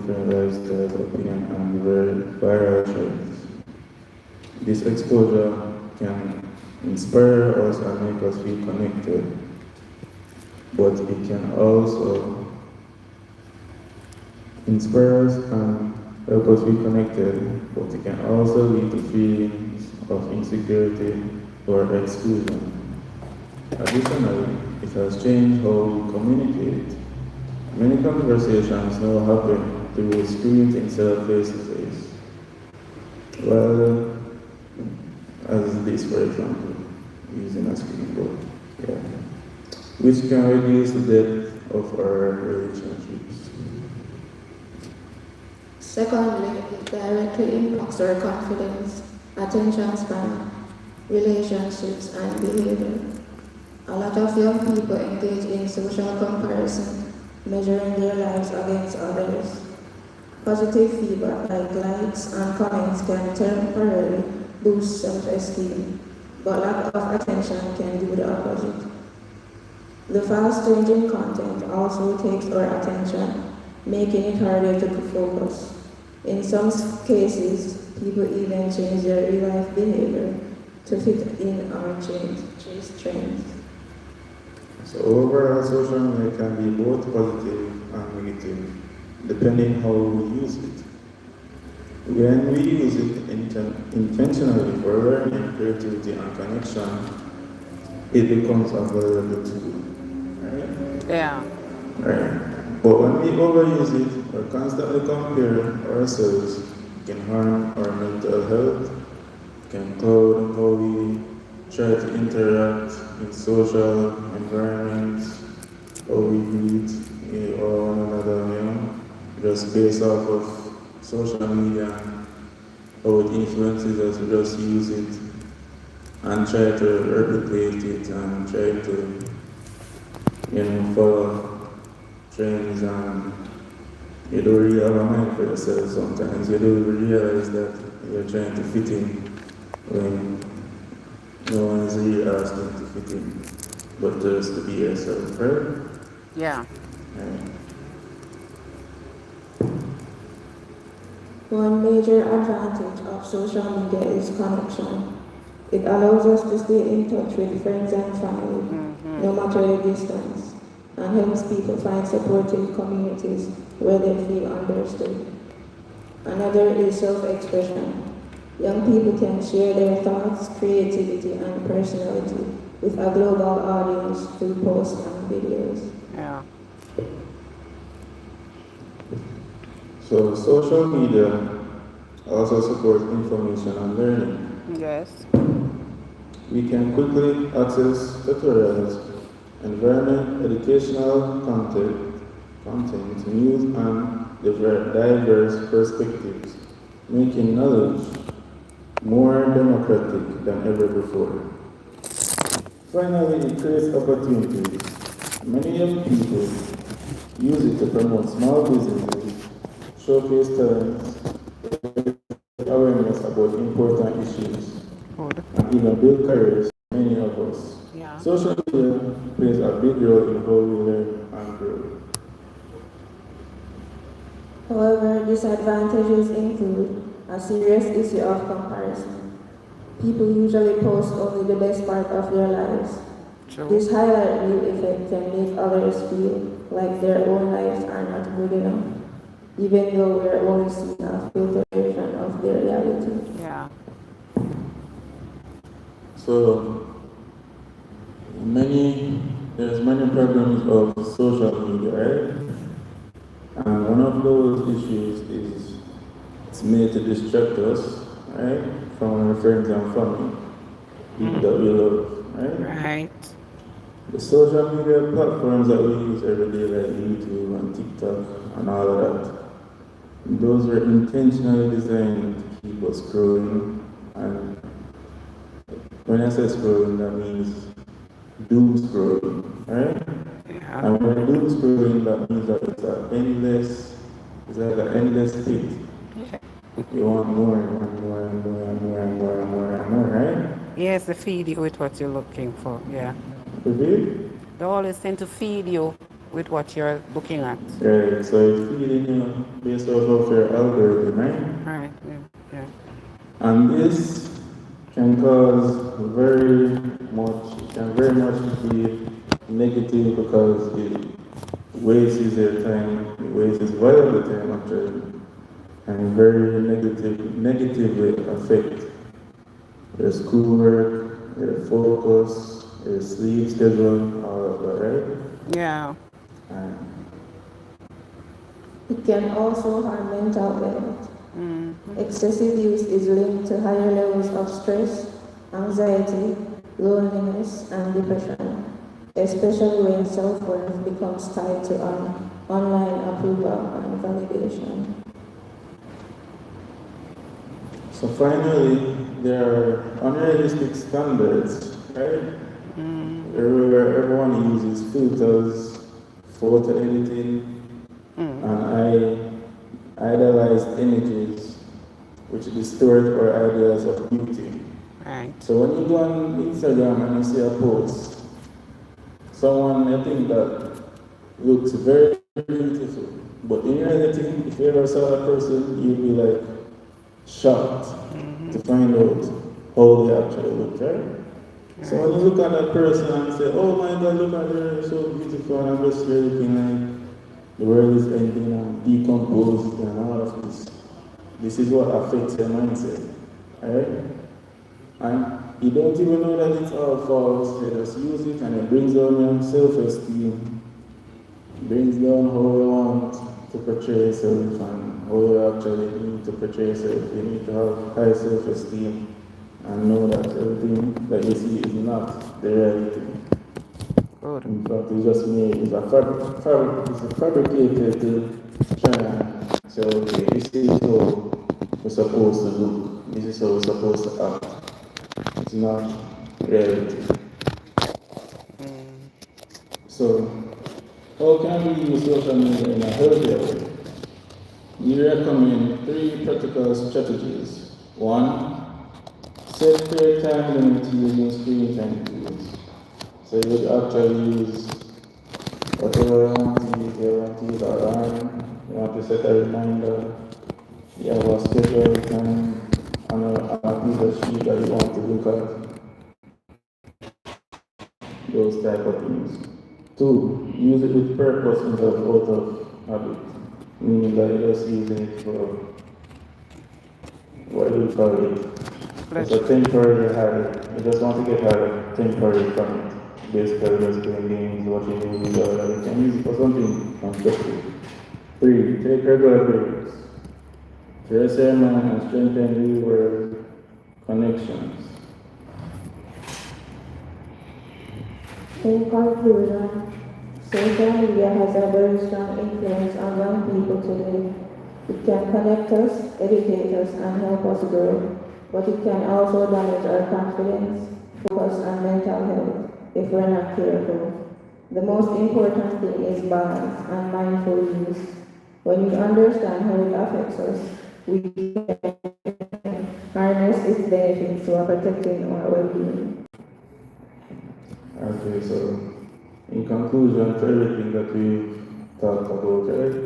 different lifestyles, opinions, and viral trends. This exposure can inspire us and make us feel connected, but it can also inspire us and help us feel connected, but it can also lead to feelings of insecurity or exclusion. Additionally, it has changed how we communicate. Many conversations now happen through screens instead of face to face. Well, as this, for example, using a screen board, yeah, which can reduce the depth of our relationships. Secondly, it directly impacts our confidence, attention span, relationships, and behavior. A lot of young people engage in social comparison, measuring their lives against others. Positive feedback like likes and comments can temporarily boost self-esteem, but lack of attention can do the opposite. The fast-changing content also takes our attention, making it harder to focus. In some cases, people even change their real-life behavior to fit in or chase trends. So overall, social media can be both positive and negative, depending how we use it. When we use it intentionally for learning, creativity, and connection, it becomes a valuable tool. Right? Yeah. Right. But when we overuse it or constantly compare ourselves, it can harm our mental health, it can cloud how we try to interact in social environments, how we greet one another, just based off of social media, how it influences us to just use it and try to replicate it and try to, follow trends, and you don't really have a mind for yourself sometimes. You don't realize that you're trying to fit in when no one is really asking to fit in, but just to be yourself, right? Yeah. Yeah. One major advantage of social media is connection. It allows us to stay in touch with friends and family, no matter the distance, and helps people find supportive communities where they feel understood. Another is self-expression. Young people can share their thoughts, creativity, and personality with a global audience through posts and videos. Yeah. So social media also supports information and learning. Yes. We can quickly access tutorials, environment, educational content, news, and diverse perspectives, making knowledge more democratic than ever before. Finally, it creates opportunities. Many young people use it to promote small businesses, showcase talents, awareness about important issues, Good. and even build careers for many of us. Yeah. Social media plays a big role in how we learn and grow. However, disadvantages include a serious issue of comparison. People usually post only the best part of their lives. True. This highlight reel effect can make others feel like their own lives are not good enough, even though we're only seeing a filtered version of their reality. Yeah. So there's many problems of social media, right? And one of those issues is it's made to distract us, right, from our friends and family, people that we love, right? Right. The social media platforms that we use every day, like YouTube and TikTok and all of that, those were intentionally designed to keep us scrolling. And when I say scrolling, that means doom scrolling, right? Yeah. And when doom scrolling, that means that it's like an endless pit. You want more and more and more and more and more and more and more, right? Yes, they feed you with what you're looking for. Yeah. Repeat? They always tend to feed you with what you're looking at. Right, so it's feeding you based off of your algorithm, right? Right. Yeah. And this can cause very much be negative because it wastes your time, it wastes valuable time actually, and very negatively affect your schoolwork, your focus, your sleep schedule, all of that, right? Yeah. And It can also harm mental health. Mm-hmm. Excessive use is linked to higher levels of stress, anxiety, loneliness, and depression, especially when self-worth becomes tied to online approval and validation. so finally, there are unrealistic standards, right? Where everyone uses filters, photo editing, and I idolize images which distort our ideas of beauty. Right. So when you go on Instagram and you see a post, someone I think that looks very beautiful, but in reality, if you ever saw that person, you'd be like shocked to find out how they actually look, right? So when you look at that person and say, oh my God, look at her, so beautiful, and I'm just here looking like the world is ending and decomposed and all of this. This is what affects your mindset, alright? And you don't even know that it's all false, you just use it and it brings down your self-esteem, brings down how you want to portray yourself and how you actually need to portray yourself. You need to have high self-esteem and know that everything that you see is not the reality. Good. In fact, it's just made, it's a fabricated to try and say, okay, this is how we're supposed to look, this is how we're supposed to act. It's not reality. So, how can we use social media in a healthier way? We recommend 3 practical strategies. 1, set clear time limit using screen time tools. So you would actually use whatever you want to use. You want to use alarm, you want to set a reminder, you have a schedule time on a piece of sheet that you want to look at. Those type of things. 2, use it with purpose instead of out of habit. Meaning that you're just using it for what do you call it? It's a temporary high. You just want to get a temporary from it. Basically, just playing games, watching movies, or whatever. You can use it for something constructive. 3, take regular breaks. Dress your mind and strengthen real-world connections. In conclusion, social media has a very strong influence on young people today. It can connect us, educate us, and help us grow, but it can also damage our confidence, focus, and mental health if we're not careful. The most important thing is balance and mindful use. When we understand how it affects us, we can harness its benefits while protecting our well-being. Okay, so in conclusion to everything that we've talked about, right?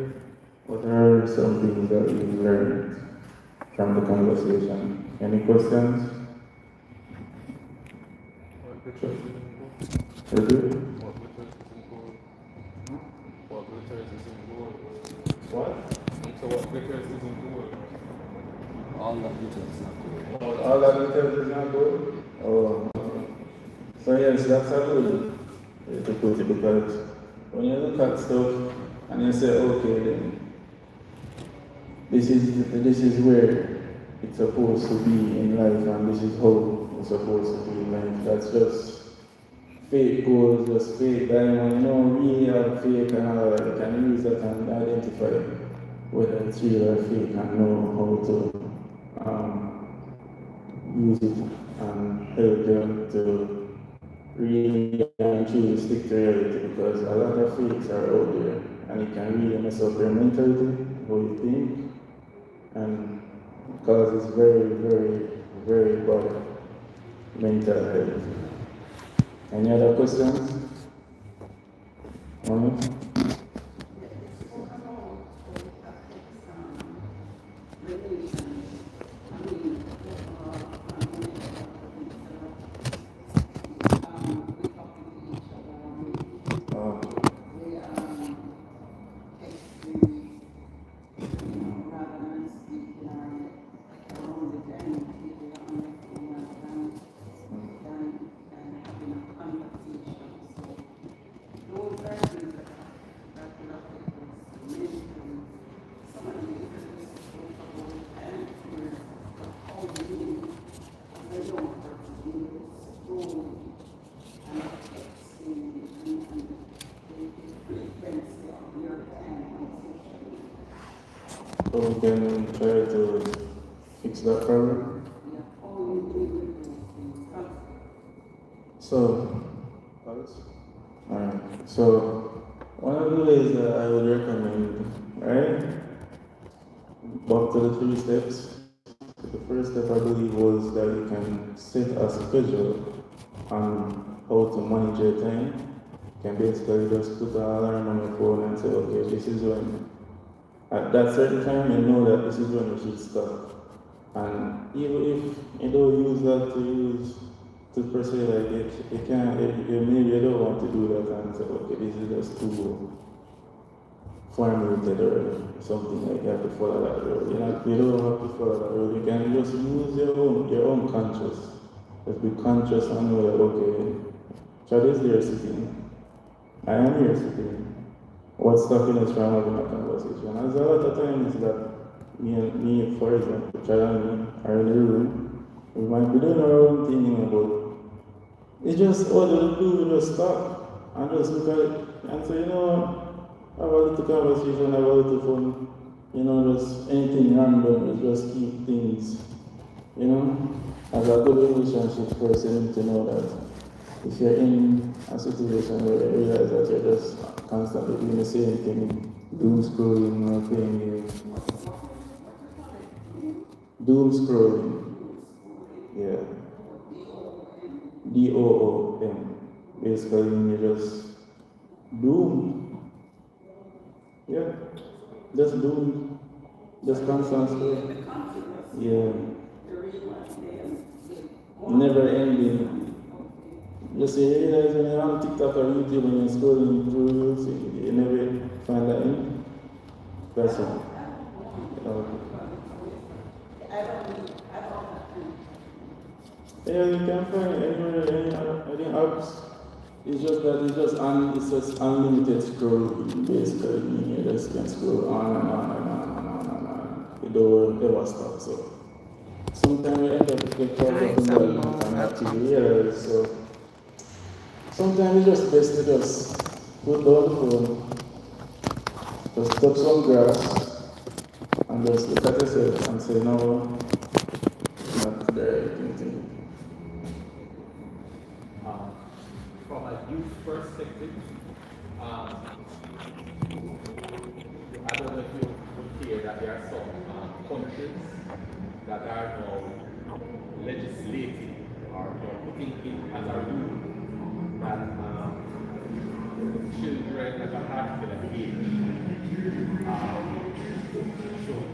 What are some things that we've learned from the conversation? Any questions? Repeat? What? All that details is not good. All that details is not good? Oh. So yes, that's a good way to put it, because when you look at stuff and you say, okay, then this is where it's supposed to be in life and this is how it's supposed to be in life. That's just fake goals, just fake diamond. You don't really have fake and all that. You can use that and identify whether it's real or fake and know how to use it and help them to really and truly stick to reality, because a lot of fakes are out there and it can really mess up your mentality, how you think, and causes very, very, very bad mental health. Any other questions? Oh, so we can try to fix that problem. So, alright. So, one of the ways that I would recommend, right? Back to the 3 steps. The first step I believe was that you can set a schedule on how to manage your time. You can basically just put an alarm on your phone and say, okay, this is when, at that certain time, you know that this is when you should stop. And even if you don't use that to per se, like it can, maybe you don't want to do that and say, okay, this is just too formulated or something like that to follow that road. You don't have to follow that road. You can just use your own conscious. Just be conscious and know that, okay, Chad is there sitting. I am here sitting. What's stopping us from having a conversation? There's a lot of times that me, for example, Chad and me are in the room. We might be doing our own thing, but it's just all the blue, we just stop and just look at it and say, you know what? Have a little conversation, have a little fun, just anything random, just keep things, as a good relationship person, you need to know that if you're in a situation where you realize that you're just constantly doing the same thing, doom scrolling or playing games, doom scrolling, yeah, DOOM, basically you just doom. Yeah, just doom, just constant scroll. Yeah, never ending. Just realize when you're on TikTok or YouTube and you're scrolling through reels, you never find that end. That's all. Yeah, you can find it anywhere, any apps. It's just unlimited scrolling, basically. You just can scroll on and on and on and on and on. It don't ever stop. So sometimes you end up with caught up in that and actually realize. So sometimes it's just best to just put down the phone, just touch some grass, and just look at yourself and say, no, not the right thing. From a youth perspective, I don't know if you would hear that there are some countries that are now legislating or putting in as a rule that children at a particular age should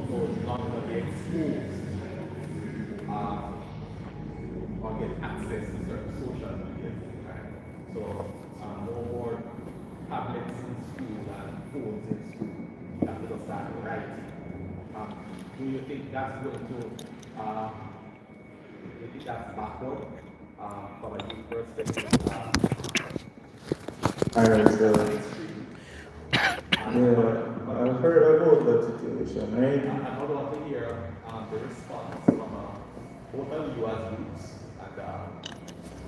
no longer be exposed or get access to certain social media. Right? So no more tablets in school and phones in school. You have to just start writing. Do you think that's going to, you think that's backward from a youth perspective? Alright, so yeah, I've heard about that situation, right? I would love to hear the response from both of you as youths and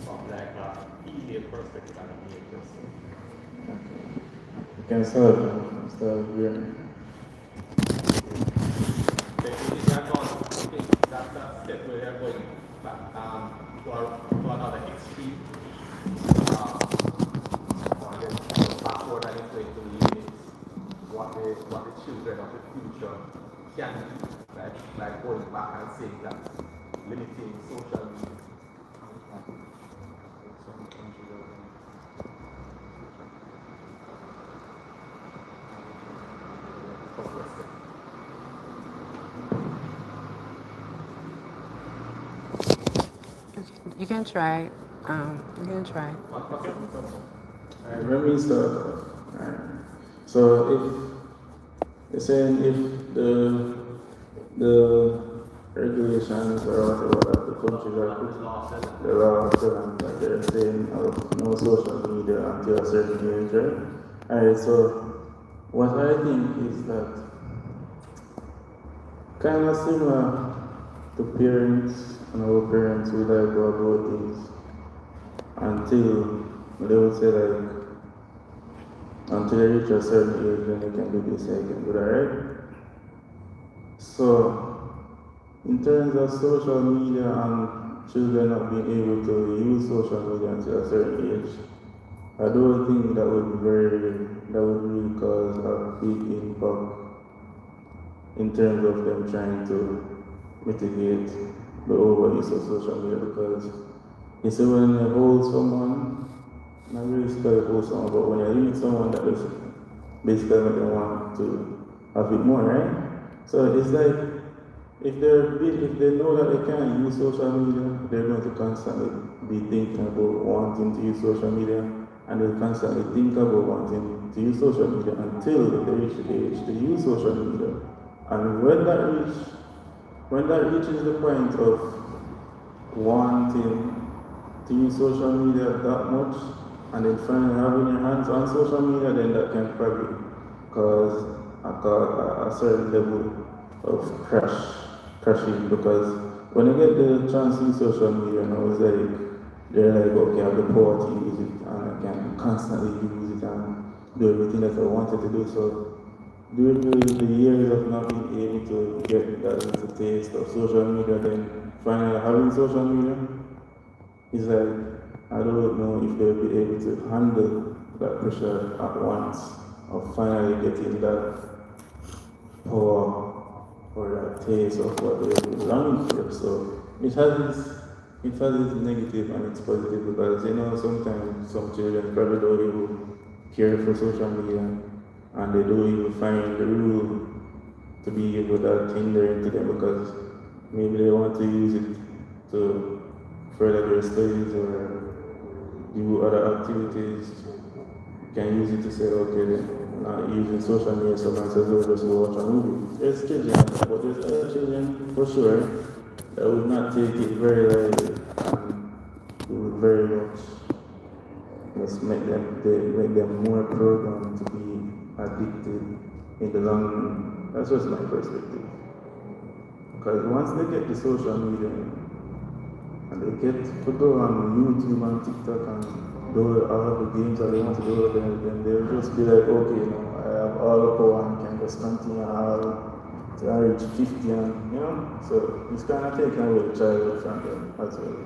from like a female perspective and a male perspective. Okay. You can start here. That's a step where they're going back to another extreme. Or then backward and it's going to limit what the children of the future can do. Like going back and saying that limiting social media. You can try. You can try. Alright, let me start. Alright. So if you're saying if the regulations or whatever that the countries are put, the law and like they're saying no social media until a certain age, right? Alright, so what I think is that kind of similar to parents and our parents would like go about things until they would say like until they reach a certain age then they can do this, they can do that, right? So in terms of social media and children not being able to use social media until a certain age, I don't think that would really cause a big impact in terms of them trying to mitigate the overuse of social media, because you see when you hold someone, not really spell hold someone, but when you limit someone that is basically make them want to have it more, right? So it's like if they know that they can't use social media, they're going to constantly be thinking about wanting to use social media, and they'll constantly think about wanting to use social media until they reach the age to use social media. And when that reaches the point of wanting to use social media that much, and then finally having your hands on social media, then that can probably cause a certain level of crashing, because when you get the chance to use social media, now it's like they're like, okay, I have the power to use it and I can constantly use it and do everything that I wanted to do. So during the years of not being able to get that little taste of social media, then finally having social media, it's like I don't know if they'll be able to handle that pressure at once of finally getting that power or that taste of what they've been longing for. So it has its negative and its positive, because sometimes some children probably don't even care for social media and they don't even find the rule to be able to hinder to them, because maybe they want to use it to further their studies or do other activities. You can use it to say, okay, then not using social media so much as well, just watch a movie. There's children, but there's other children for sure that would not take it very lightly and would very much just make them more programmed to be addicted in the long run. That's just my perspective. Because once they get the social media and they get to go on YouTube and TikTok and do all of the games that they want to do, then they'll just be like, okay, I have all the power and can just continue to reach 50 and, so it's kind of taking away the child from them as well.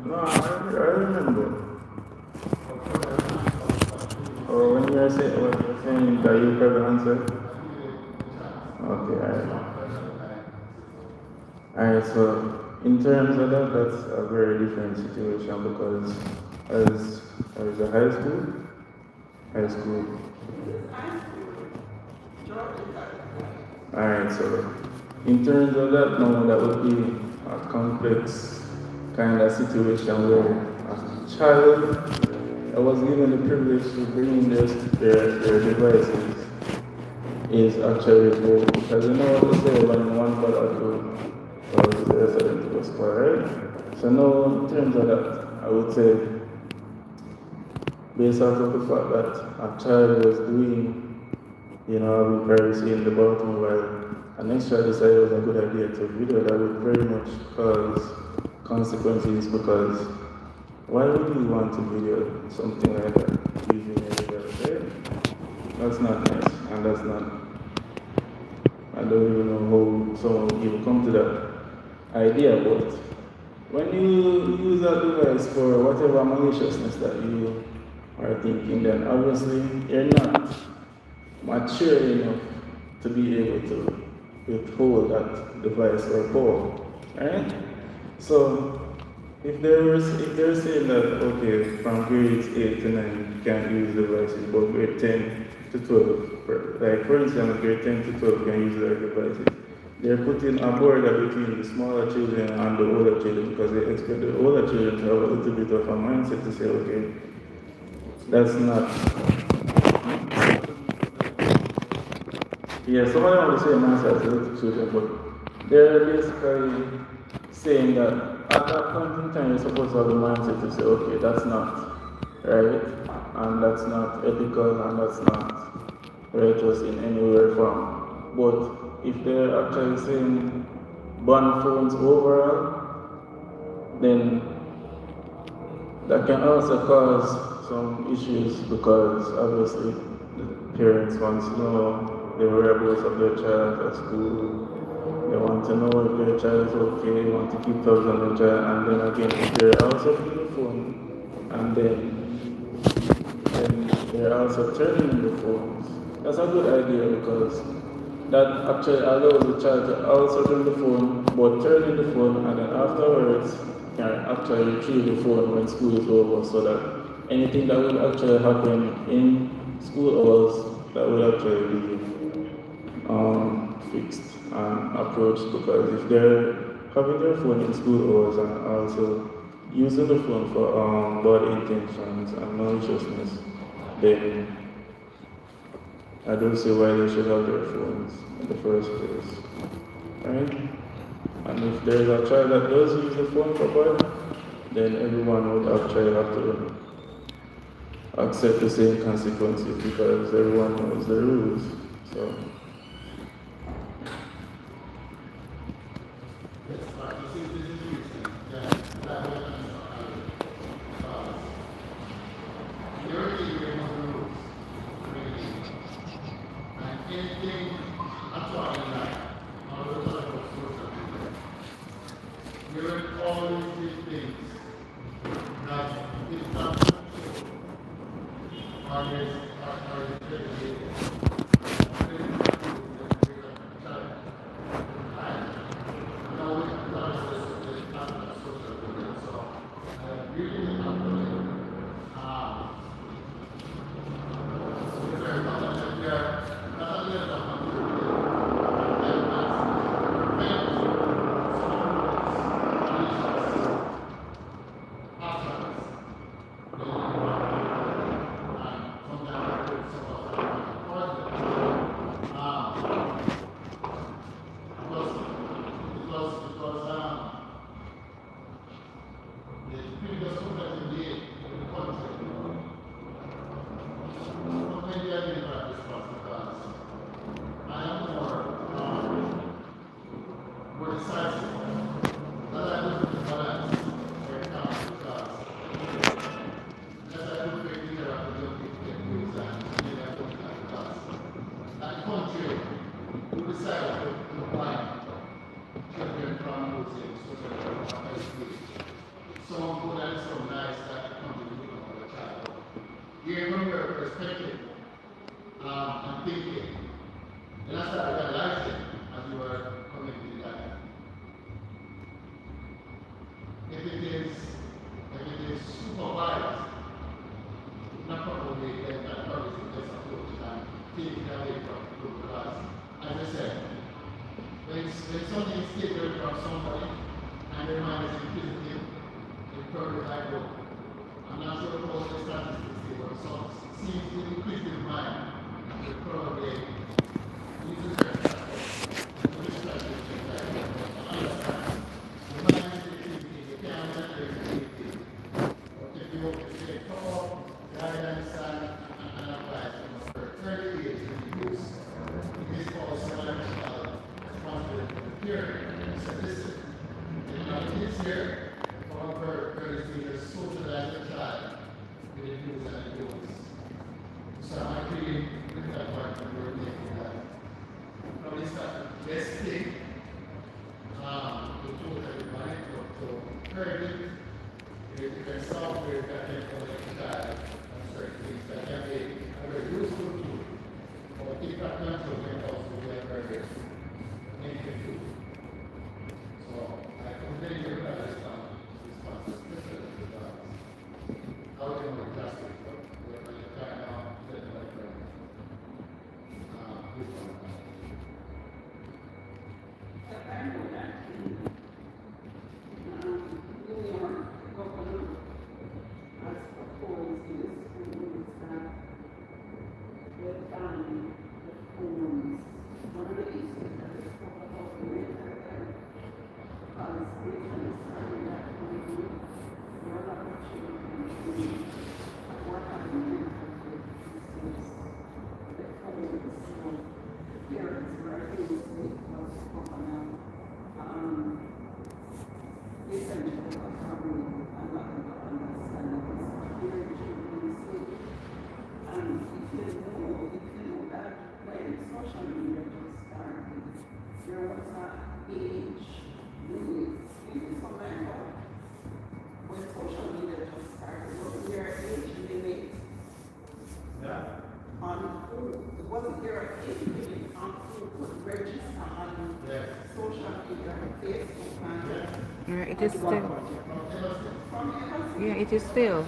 No, I remember. Or when you're saying that you probably answer. Okay, alright. Alright, so in terms of that, that's a very different situation because as a high school. Alright, so in terms of that, no, that would be a complex kind of situation where a child I was given the privilege to bring in their devices is actually good because you know what they say when one brother do or the rest of them to go square, right? So now in terms of that, I would say based off of the fact that a child was doing, having privacy in the bathroom while an extra decided it was a good idea to video, that would very much cause consequences because why would you want to video something like that using your device, right? That's not nice, and that's not, I don't even know how someone would even come to that idea, but when you use that device for whatever maliciousness that you are thinking, then obviously you're not mature enough to be able to withhold that device or phone, right? So if they're saying that okay, from grades 8 to 9 you can't use devices, but grade 10 to 12, like for instance, grade 10 to 12 can use their devices. They're putting a border between the smaller children and the older children because they expect the older children to have a little bit of a mindset to say, okay, that's not. Yeah, some of them have the same mindset as the little children, but they're basically saying that at that point in time you're supposed to have the mindset to say, okay, that's not right, and that's not ethical, and that's not righteous in any way or form. But if they're actually saying ban phones overall, then that can also cause some issues because obviously the parents want to know the whereabouts of their child at school. They want to know if their child is okay, they want to keep tabs on their child, and then again, if they're also on the phone, and then they're also turning in the phones. That's a good idea because that actually allows the child to also turn the phone, but turn in the phone, and then afterwards can actually retrieve the phone when school is over, so that anything that will actually happen in school hours, that will actually be fixed and approached, because if they're having their phone in school hours and also using the phone for bad intentions and maliciousness, then I don't see why they should have their phones in the first place. Right? And if there's a child that does use the phone for bad, then everyone would actually have to accept the same consequences because everyone knows the rules. So survive, not probably get that policy just approach and take it away from people because, as I said, when something is taken away from somebody and their mind is inquisitive, they probably like go. I'm not sure what the statistics say, but some seems to inquisitive mind, they probably use their Yeah, it is still. Yeah, it is still.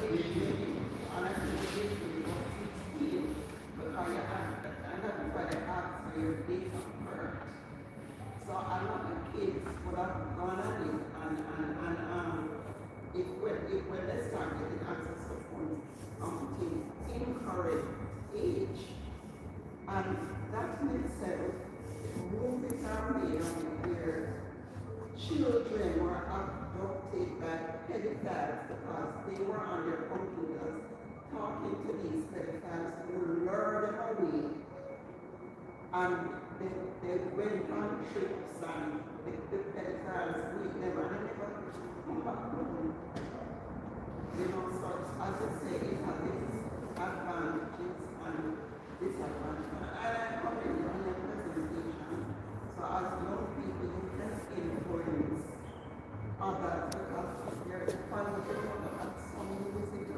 So a lot of kids would have gone at it and if when they start getting access to phones, to encourage age. And that makes sense. Movies are made where children were abducted by pedophiles because they were on their computers talking to these pedophiles who lured them away. And they went on trips and the pedophiles meet them and they never come back home. You know, so as I say, it has its advantages and disadvantages. And I come in on your presentation. So as young people, you can influence others because you're positive about some music.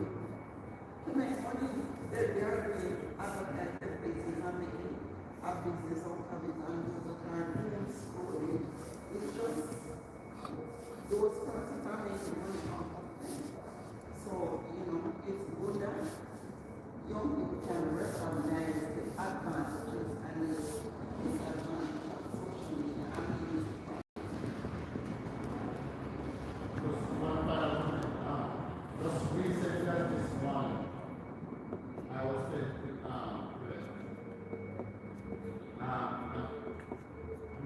To make money, they are doing advertising places and making a business out of it and those that are doing schooling. It's just those persons are making money out of them. So, you know, it's good that young people can recognize the advantages and the disadvantages of social media and music. Just recently this morning, I was with I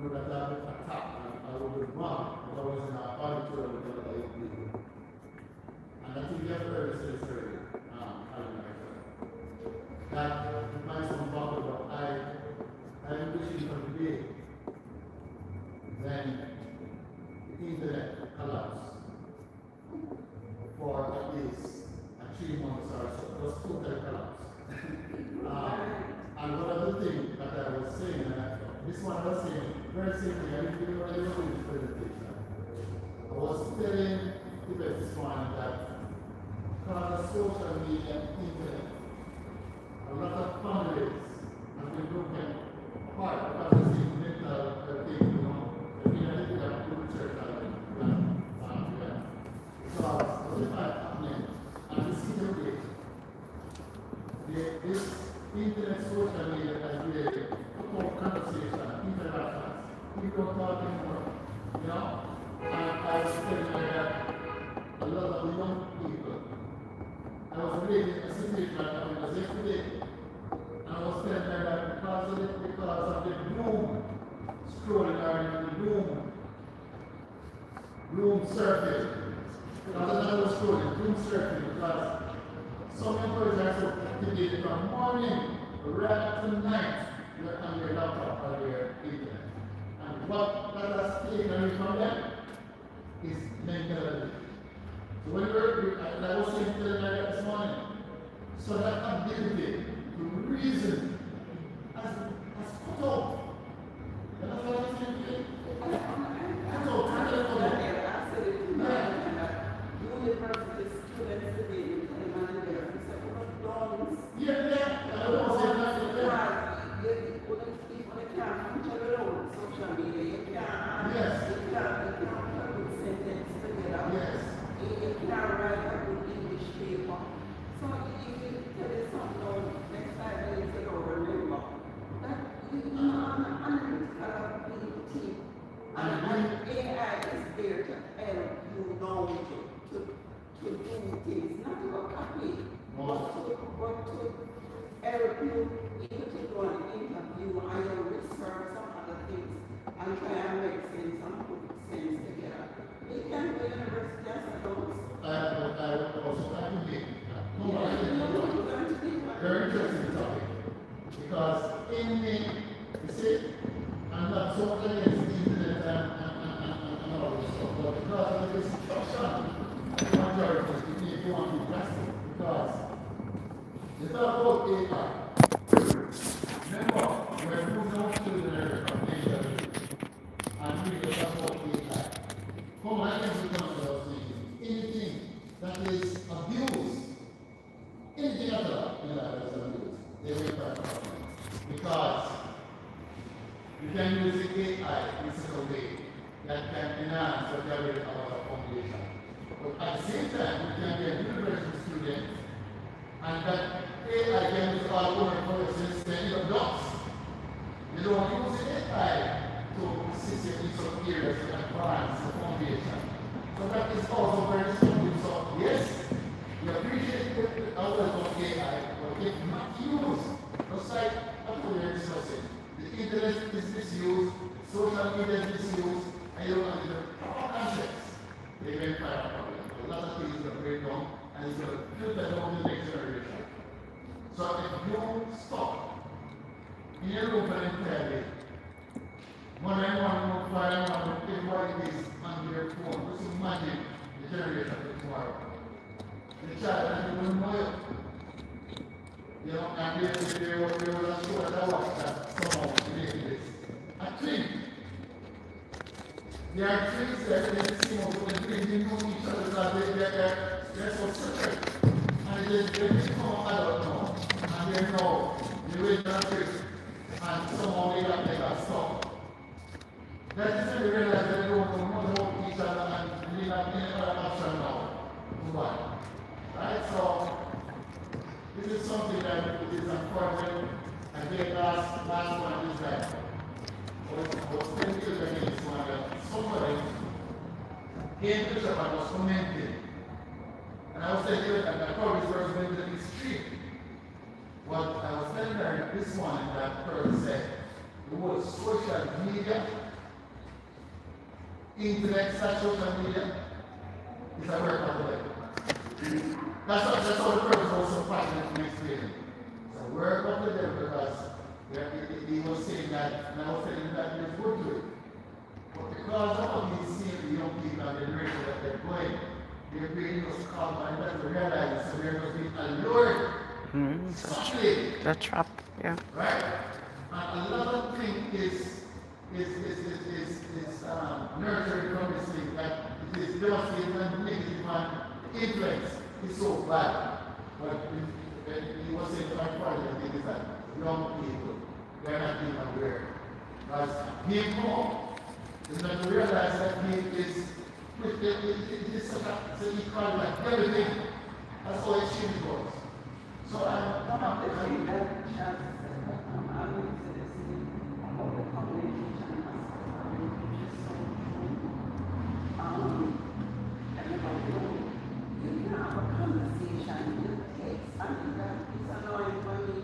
know that I was attacked and I was with mom, but I was in our auditorium with other young people. And I think you have heard this story, that my son talked about, I am wishing for the day when the internet collapsed for at least 3 months or so. It was total collapse. And one of the things that I was saying, this one I was saying, very simply, I didn't even know this presentation. I was telling people this morning that because of social media and internet, a lot of families have been broken apart because of the mental thing, you know, the thing that church and so what's happening? And this internet social media has really put more conversation, interactions. People don't talk anymore, you know? And I was telling you that a lot of the young people, I was reading a situation that happened yesterday, and I was telling them that because of the doom scrolling or the doom surfing, because of the scrolling, doom surfing, because some employees are so activated from morning right up to night, you're on your laptop or your internet. And what that has taken away from them is mental ability. So when and I was saying to them like this morning, so that ability to reason has put out. You know what I'm saying? Put out, University students today, yeah, I don't say that. you can't control your own social media. You can't Yes. put a good sentence together. Yes. You can't write a good English paper. So if you tell you something next time you don't remember, that you are an analytical ability. And AI is there to help you know to do things, not to copy. But to help you either to do an interview or your research some other things and try and make sense and put sense together. You can go to university as adults. I also advocate that. Very interesting topic. Because in the, you see, I'm not so against the internet and all this stuff, but because of this instruction, the majority of people want to be plastic. Because you talk about AI. Remember, we're moving on to the recommendation and we talk about AI. Come on, I can become those things. Anything that is abused, anything at all in life is abused, they will try to help you. Because you can use the AI in such a way that can enhance the ability of our foundation. But at the same time, you can be a university student and that AI can use all over for your instead of dots. You don't use AI to assist you in some areas to advance the foundation. So that is also very strong. So yes, we appreciate the output of AI, but if not used, just like what we are discussing, the internet is misused, social media is misused, and you don't have all concepts. They may find a problem. A lot of things are break down, and it's going to filter down the next generation. So if you stop in your room for an entire day, one and one, everybody is on their phone, just imagine the generation of tomorrow. The child doesn't even know it. You know, and they will show that I watch that somehow related this. A twin. There are twins that they see more, but they know each other because they're so separate. And they become adult now. And they know the way they're trip. And somehow they got like a stop. That is when they realize that they don't know about each other and they have any other option now. Why? Right? So, this is something that is unfortunate. Again, last one is that I was 10 years ago, this one that somebody came to shop and was commenting. And I was telling you that I probably was going to the street. What I was telling her this one that person said, the word social media, internet social media, is a word of the day. That's how the person was so passionate to explain it. It's a word of the devil because he was saying that, and I was telling him that he was good to it. But because of what he's seeing the young people and the direction that they're going, their brain was calm and that's realized, so they're just being allured. Subtly. The trap, yeah. Right? And a lot of things is nurturing from this thing that it is devastating and negative and influence is so bad. But he was saying to my father, I think is that young people, they're not being aware. Because people is not to realize that he is such a, he called like everything. That's how it should goes. So I'm way that Charles said, I'm going to this about the communication aspect, which is so true. Everybody, you can have a conversation in text, and it's annoying for me,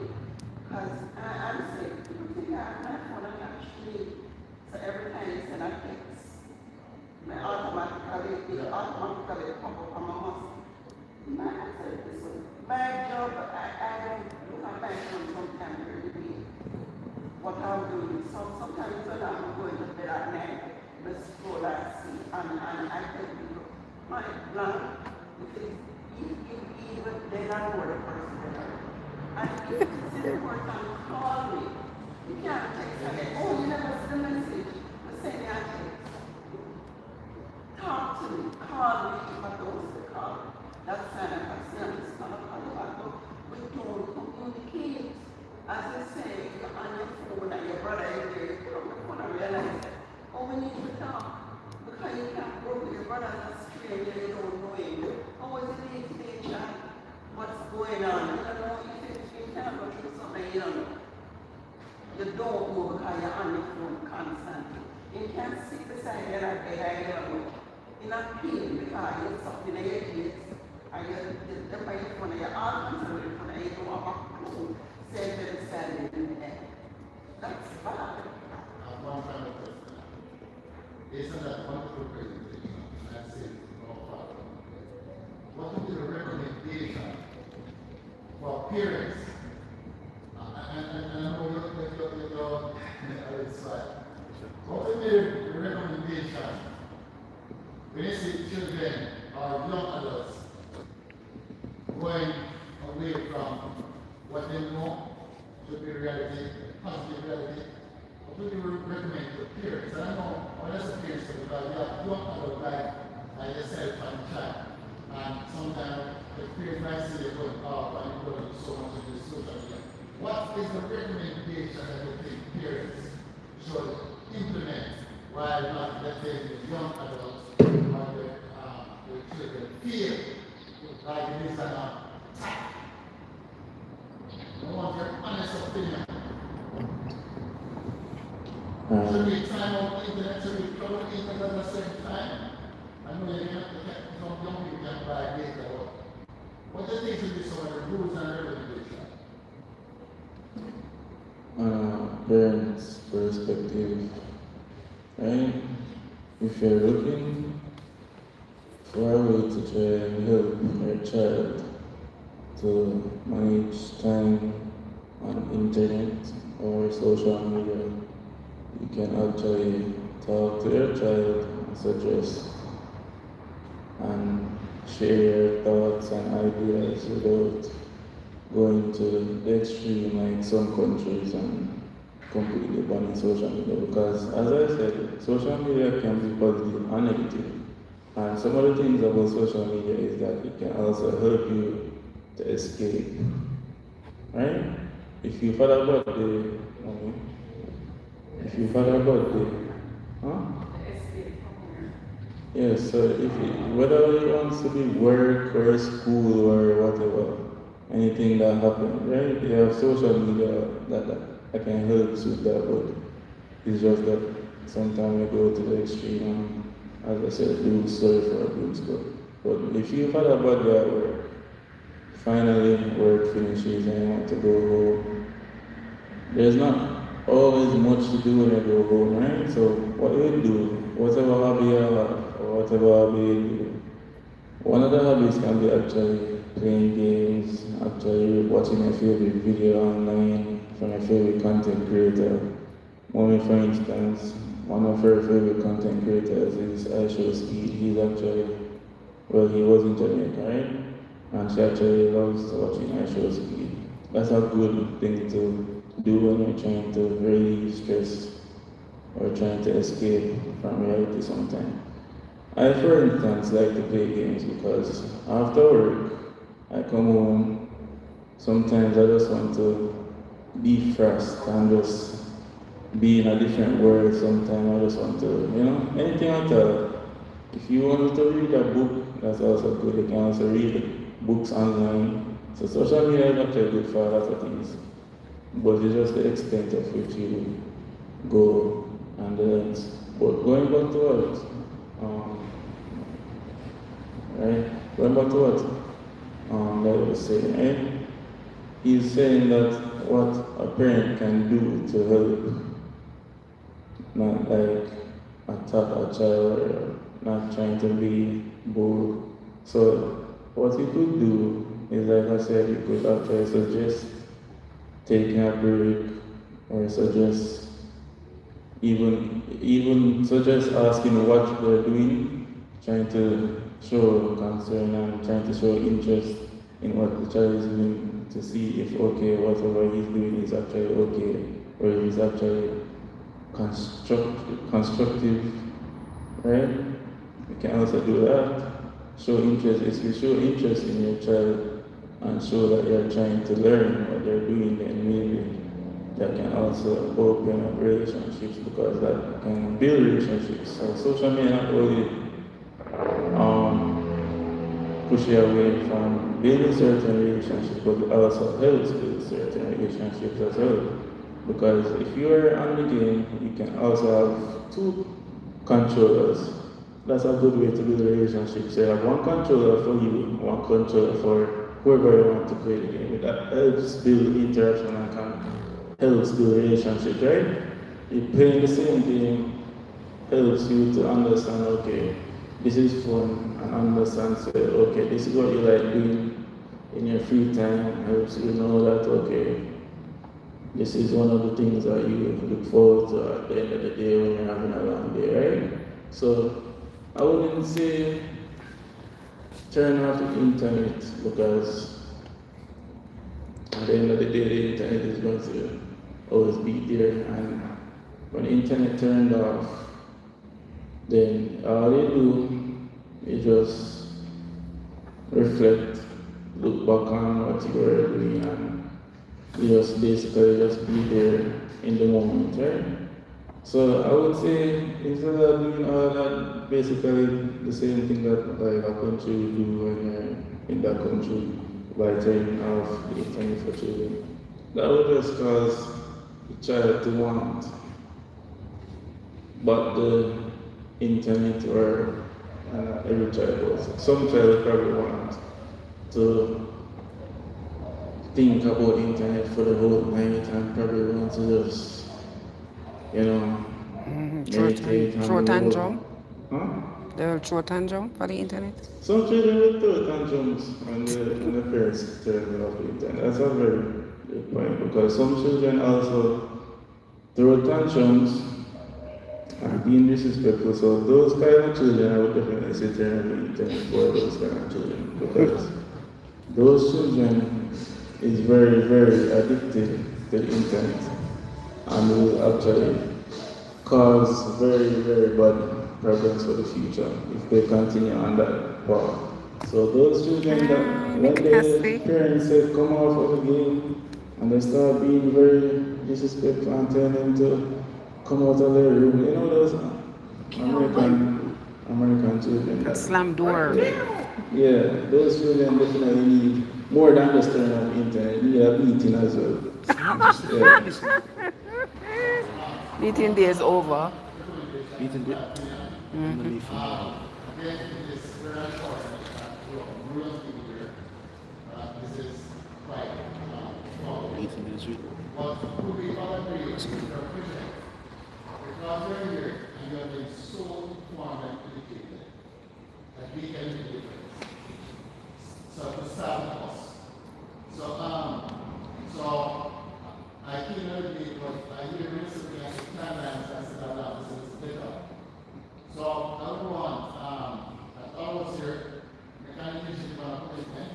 because I'm saying, people think I have my phone and actually, so every time you send a text, it automatically pop up on my muscle. My job, I don't look at my phone sometimes really what I'm doing. So sometimes when I'm going to bed at night, I scroll and see, and I tell people, my plan, if even they don't know the person better. And if it's important, call me. You can't text me, oh, you never see the message, but send me a text. Talk to me, call me if I don't say call. That's kind of a serious kind of call. We don't communicate. As I say, you're on your phone and your brother is there, you put on the phone and realize that, oh, we need to talk. Because you can't go with your brother as a stranger, you don't know him. Oh, what's the day-to-day chat? What's going on? You don't know if you can't go through something, you don't know. You don't know because you're on your phone constantly. You can't sit beside you and bed and you don't know. You're not pain because you're something in your kids. And you're in front of your arms and in front of you don't have a clue. Standing in there. That's bad. One final question. Isn't that wonderful presentation? That's it. No problem. What would be the recommendation for parents? And I know you're right. What would be the recommendation when you see children or young adults going away from what they know should be reality, positive reality? What would you recommend to parents? And I know, honest parents, because you have young adults like yourself and child, and sometimes the parents might see you going off and you're going to do so much of this social media. What is the recommendation that you think parents should implement while not letting the young adults or the children feel like it is an attack? I want your honest opinion. Should we time out the internet? Should we cover the internet at the same time? I know you can't, some young people can't buy data. What do you think should be some of the rules and regulations? Parents' perspective, right? If you're looking for a way to try and help your child to manage time on internet or social media, you can actually talk to your child and suggest and share your thoughts and ideas without going to the extreme like some countries and completely banning social media. Because as I said, social media can be positive and negative. And some of the things about social media is that it can also help you to escape. Right? If you've had a bad day, yes, so whether it wants to be work or school or whatever, anything that happens, right? You have social media that can help with that, but it's just that sometimes you go to the extreme and, as I said, do sorry for a good score. But if you've had a bad day at work, finally work finishes and you want to go home, there's not always much to do when you go home, right? So what you do, whatever hobby you have, or whatever hobby you do, one of the hobbies can be actually playing games, actually watching your favorite video online from your favorite content creator. Mommy, for instance, one of her favorite content creators is iShowSpeed. He's actually, well, he was in Jamaica, right? And she actually loves watching iShowSpeed. That's a good thing to do when you're trying to relieve stress or trying to escape from reality sometimes. I, for instance, like to play games because after work, I come home, sometimes I just want to be fast and just be in a different world. Sometimes I just want to, anything at all. If you want to read a book, that's also good. You can also read books online So social media is actually good for a lot of things, but it's just the extent of which you go and the length. But going back to what, right? Going back to what that was saying, right? He's saying that what a parent can do to help, not like attack a child or not trying to be bold. So what you could do is, like I said, you could actually suggest taking a break, or suggest even suggest asking what they're doing, trying to show concern and trying to show interest in what the child is doing, to see if okay whatever he's doing is actually okay, or he's actually constructive, right? You can also do that. Show interest. If you show interest in your child and show that you're trying to learn what they're doing, then maybe that can also open up relationships, because that can build relationships. So social media not only push you away from building certain relationships, but it also helps build certain relationships as well. Because if you are on the game, you can also have two controllers. That's a good way to build a relationship. So you have one controller for you, one controller for whoever you want to play the game with. That helps build interaction and helps build relationships, right? You playing the same game helps you to understand, okay, this is fun, and understand, say, okay, this is what you like doing in your free time, helps you know that, okay, this is one of the things that you look forward to at the end of the day when you're having a long day, right? So I wouldn't say turn off the internet, because at the end of the day, the internet is going to always be there. And when the internet turned off, then all you do is just reflect, look back on what you were doing, and you just basically just be there in the moment, right? So I would say, instead of doing all that, basically the same thing that like a country would do when you're in that country, by turning off the internet for children. That would just cause the child to want but the internet, or every child does. Some child probably want to think about internet for the whole night and probably want to just, meditate. Throw tantrum. Huh? They will throw tantrum for the internet. Some children will throw tantrums when the parents turn off the internet. That's a very good point, because some children also throw tantrums and being disrespectful. So those kind of children, I would definitely say turn off the internet for those kind of children, because those children is very, very addicted to the internet and will actually cause very, very bad problems for the future if they continue on that path. So those children that when their parents say come out of the game and they start being very disrespectful and tell them to come out of their room, those American children. Slam door. Yeah, those children definitely need more than just turn on the internet, need a beating as well. Yeah. Beating day is over. Beating day? Again, it is very important that we will be here. This is quite important. Beating day is But could we all agree with your present? Because we're here and you have been so informed and educated that we can make a difference. So to start with us. So I came out of it, but I hear recently at the timelines I said that this is better. So I would want that all of us here, mechanicians in our commitment,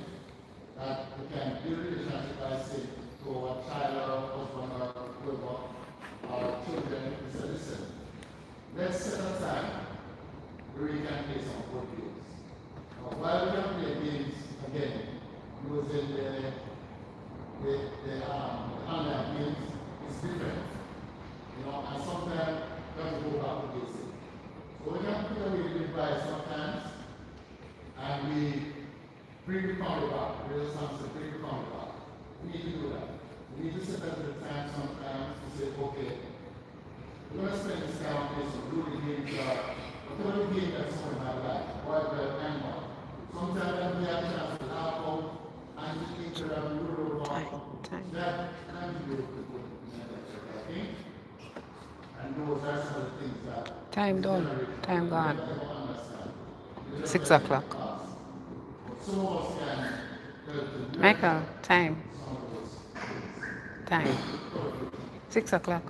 that we can build relationship by saying to our child or husband or whoever, our children, we say, listen, let's set a time where we can play some board games. While we can play games, again, using the online games is different. And sometimes we have to go back to basics. So we can put away the device sometimes, and we bring the family back. There's something to bring the family say, okay, we're going to spend this time on this, do the games, whatever the game that someone might like, whatever animal. Sometimes we have a chance to laugh out and to interact with the world. That contributes to good mental, I think. And those are some of the things that Time done. Time gone. people understand. 6 o'clock. Some of us can help to Michael, time. some of those things. Time. 6 o'clock.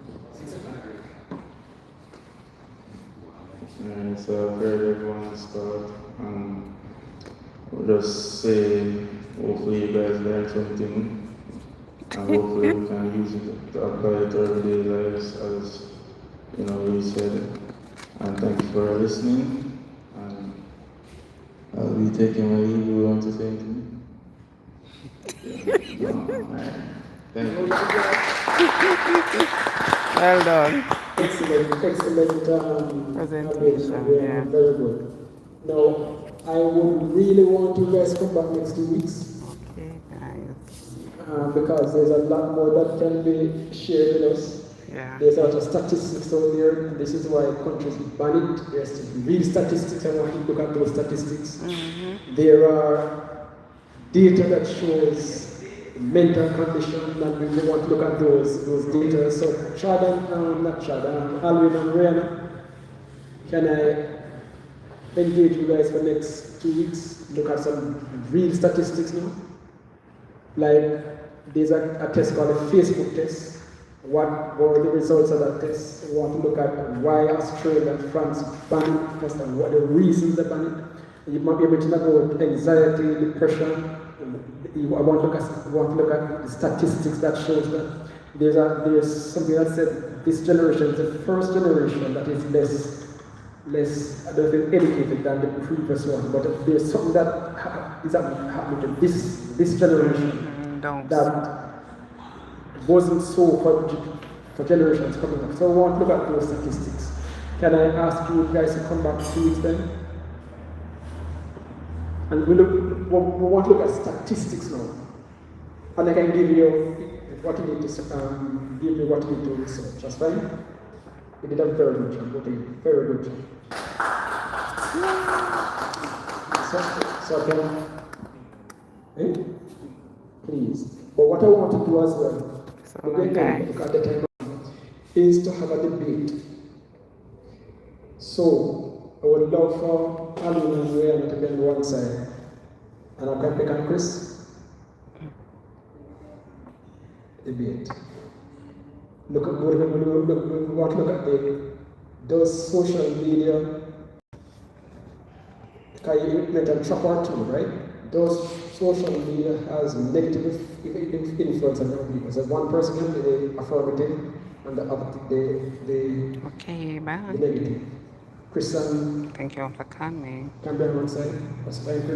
So I've heard everyone's thought, and we'll just say, hopefully you guys learned something, and hopefully we can use it to apply it to our everyday lives, as you know, we said. And thank you for listening, and I'll be taking my leave. You want to say anything? No, alright. Thank you. Well done. Excellent Presentation, yeah. Very good. Now, I would really want you guys to come back next 2 weeks Okay, nice. because there's a lot more that can be shared with us. Yeah. There's a lot of statistics out there, and this is why countries ban it. There's real statistics. I want you to look at those statistics. There are data that shows mental condition, and we want to look at those data. So, Chad and Alvin and Rihanna, can I engage you guys for next 2 weeks? Look at some real statistics now. Like, there's a test called a Facebook test. What were the results of that test? We want to look at why Australia and France banned it first and what the reasons they banned it. You might be able to know about anxiety, depression. I want to look at the statistics that shows that there's something that said this generation is the first generation that is less I don't know, educated than the previous one. But there's something that is happening to this generation that wasn't so for generations coming up. So I want to look at those statistics. Can I ask you guys to come back 2 weeks then? And we want to look at statistics now. And I can give you what you need to give me what you need to research. That's fine? You did a very good job. Okay, very good job. So please. But what I want to do as well, again, look at the time, is to have a debate. So I would love for Alan and Rihanna to be on one side, and I can pick on Chris. Debate. Look at what we want to look at does social media can you implement a trap or two, right? Does social media has negative influence on young people? So one person can be the affirmative and the other the Okay, bye. negative. Christian Thank you for coming. can be on one side. That's fine, Chris.